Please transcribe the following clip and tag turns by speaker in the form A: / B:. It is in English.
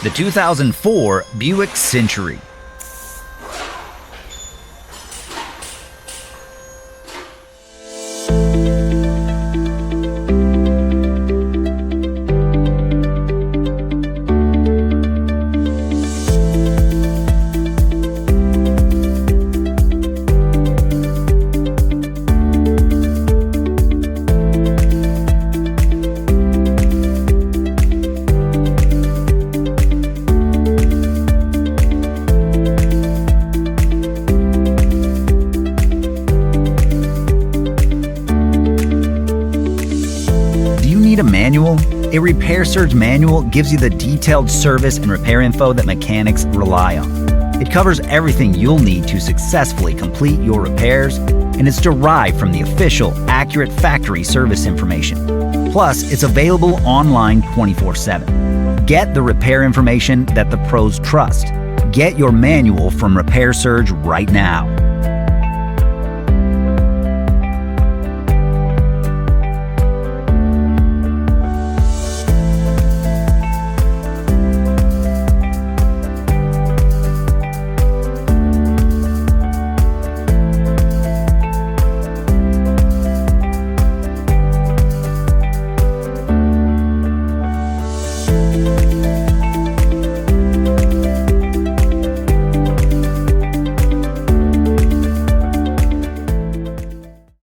A: The 2004 Buick Century. A manual? A Repair Surge manual gives you the detailed service and repair info that mechanics rely on. It covers everything you'll need to successfully complete your repairs, and it's derived from the official, accurate factory service information. Plus, it's available online 24/7. Get the repair information that the pros trust. Get your manual from Repair Surge right now.